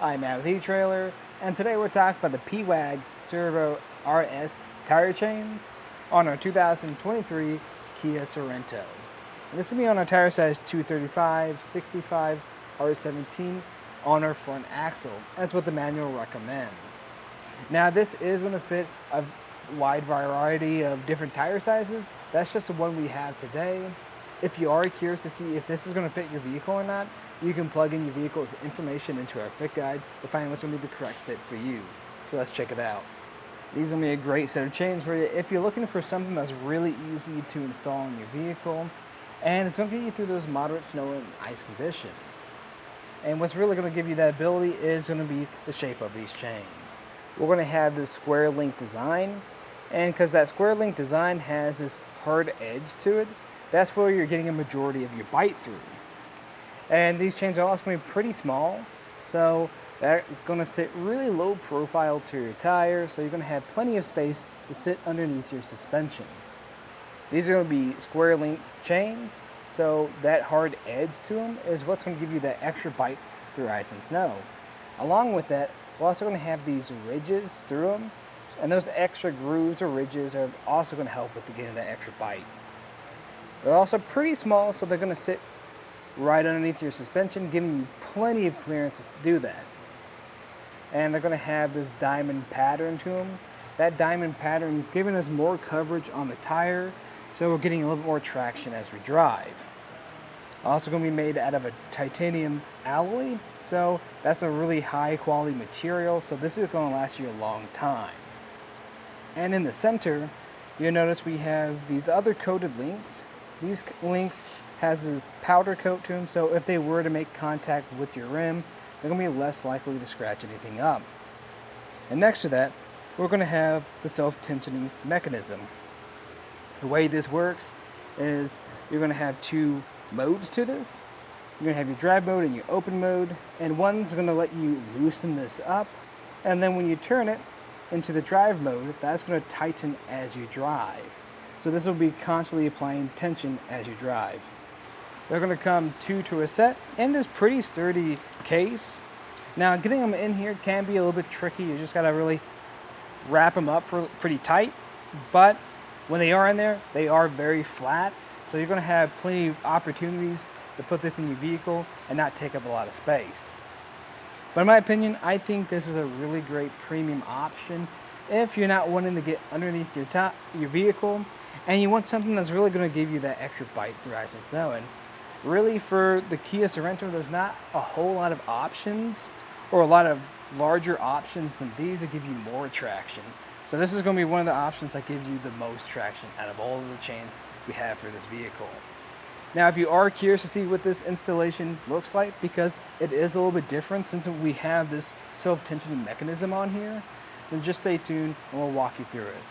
I'm Matt with eTrailer, and today we're talking about the pewag Servo RS Tire Chains on our 2023 Kia Sorento. And this will be on our tire size 235, 65, R17 on our front axle. That's what the manual recommends. Now this is going to fit a wide variety of different tire sizes. That's just the one we have today. If you are curious to see if this is going to fit your vehicle or not, you can plug in your vehicle's information into our fit guide to find what's going to be the correct fit for you. So let's check it out. These are going to be a great set of chains for you if you're looking for something that's really easy to install in your vehicle, and it's going to get you through those moderate snow and ice conditions. And what's really going to give you that ability is going to be the shape of these chains. We're going to have this square link design, and because that square link design has this hard edge to it, that's where you're getting a majority of your bite through. And these chains are also going to be pretty small, so they're going to sit really low profile to your tire, so you're going to have plenty of space to sit underneath your suspension. These are going to be square link chains, so that hard edge to them is what's going to give you that extra bite through ice and snow. Along with that, we're also going to have these ridges through them, and those extra grooves or ridges are also going to help with getting that extra bite. They're also pretty small, so they're going to sit right underneath your suspension, giving you plenty of clearance to do that. And they're going to have this diamond pattern to them. That diamond pattern is giving us more coverage on the tire, so we're getting a little bit more traction as we drive. Also going to be made out of a titanium alloy, so that's a really high quality material, so this is going to last you a long time. And in the center, you'll notice we have these other coated links. These links has this powder coat to them, so if they were to make contact with your rim, they're going to be less likely to scratch anything up. And next to that, we're going to have the self-tensioning mechanism. The way this works is you're going to have two modes to this. You're going to have your drive mode and your open mode, and one's going to let you loosen this up, and then when you turn it into the drive mode, that's going to tighten as you drive. So this will be constantly applying tension as you drive. They're going to come two to a set in this pretty sturdy case. Now getting them in here can be a little bit tricky. You just got to really wrap them up pretty tight. But when they are in there, they are very flat. So you're going to have plenty of opportunities to put this in your vehicle and not take up a lot of space. But in my opinion, I think this is a really great premium option if you're not wanting to get underneath your vehicle and you want something that's really going to give you that extra bite through ice and snow. And really, for the Kia Sorento, there's not a whole lot of options or a lot of larger options than these that give you more traction. So this is going to be one of the options that gives you the most traction out of all of the chains we have for this vehicle. Now, if you are curious to see what this installation looks like, because it is a little bit different since we have this self-tensioning mechanism on here, then just stay tuned and we'll walk you through it.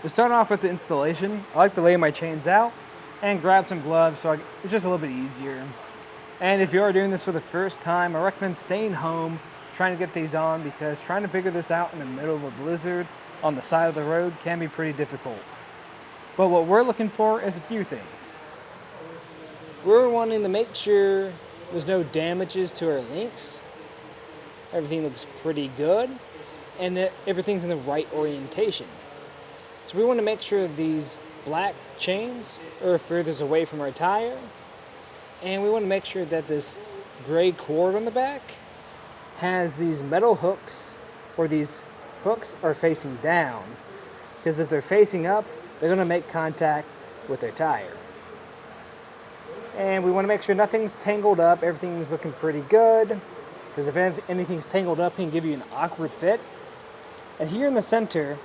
To start off with the installation, I like to lay my chains out and grab some gloves so it's just a little bit easier. And if you are doing this for the first time, I recommend staying home, trying to get these on, because trying to figure this out in the middle of a blizzard on the side of the road can be pretty difficult. But what we're looking for is a few things. We're wanting to make sure there's no damages to our links. Everything looks pretty good, and that everything's in the right orientation. So we want to make sure these black chains are furthest away from our tire, and we want to make sure that this gray cord on the back has these metal hooks, or these hooks are facing down, because if they're facing up, they're going to make contact with their tire. And we want to make sure nothing's tangled up, everything's looking pretty good, because if anything's tangled up, it can give you an awkward fit. And here in the center,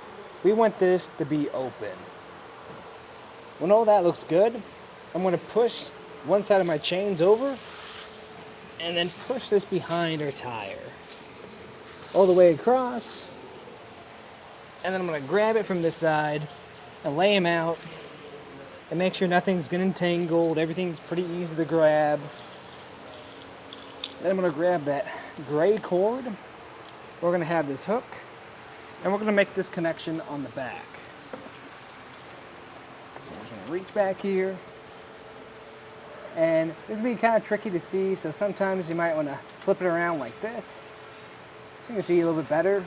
we want this to be open. When all that looks good, I'm going to push one side of my chains over and then push this behind our tire all the way across, and then I'm going to grab it from this side and lay them out and make sure nothing's getting tangled, everything's pretty easy to grab. Then I'm going to grab that gray cord. We're going to have this hook, and we're going to make this connection on the back. I'm just going to reach back here, and this will be kind of tricky to see, so sometimes you might want to flip it around like this So you can see a little bit better.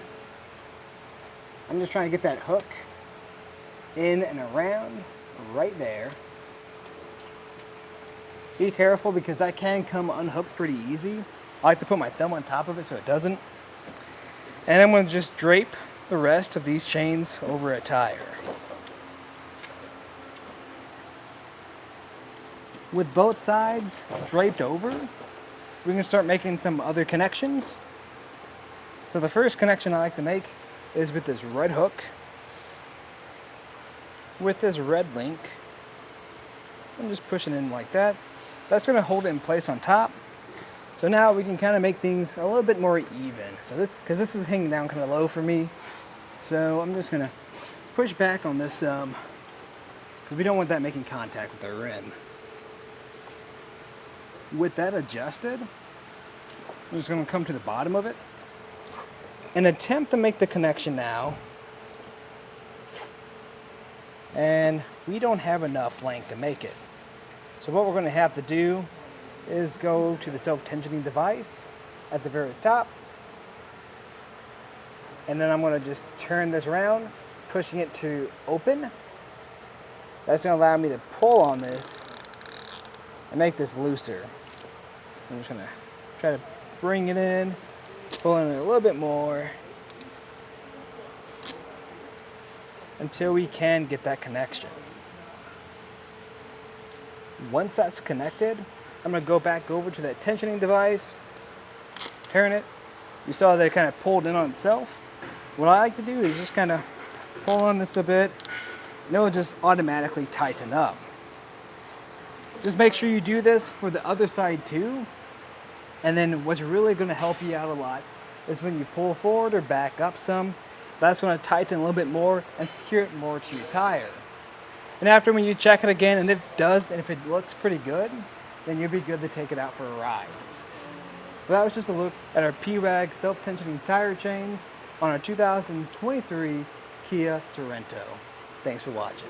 I'm just trying to get that hook in and around right there. Be careful because that can come unhooked pretty easy. I like to put my thumb on top of it so it doesn't. And I'm going to just drape the rest of these chains over a tire. With both sides draped over, we can start making some other connections. So the first connection I like to make is with this red hook, with this red link. I'm just pushing in like that. That's going to hold it in place on top. So now we can kind of make things a little bit more even. So because this is hanging down kind of low for me. So I'm just going to push back on this because we don't want that making contact with the rim. With that adjusted, I'm just going to come to the bottom of it and attempt to make the connection now. And we don't have enough length to make it. So what we're going to have to do is go to the self-tensioning device at the very top. And then I'm going to just turn this around, pushing it to open. That's going to allow me to pull on this and make this looser. I'm just going to try to bring it in, pull in a little bit more until we can get that connection. Once that's connected, I'm going to go back over to that tensioning device, turn it. You saw that it kind of pulled in on itself. What I like to do is just kind of pull on this a bit, and it will just automatically tighten up. Just make sure you do this for the other side too. And then what's really going to help you out a lot is when you pull forward or back up some, that's going to tighten a little bit more and secure it more to your tire. And after when you check it again, and if it does, and if it looks pretty good, then you'll be good to take it out for a ride. Well, that was just a look at our pewag self-tensioning tire chains on our 2023 Kia Sorento. Thanks for watching.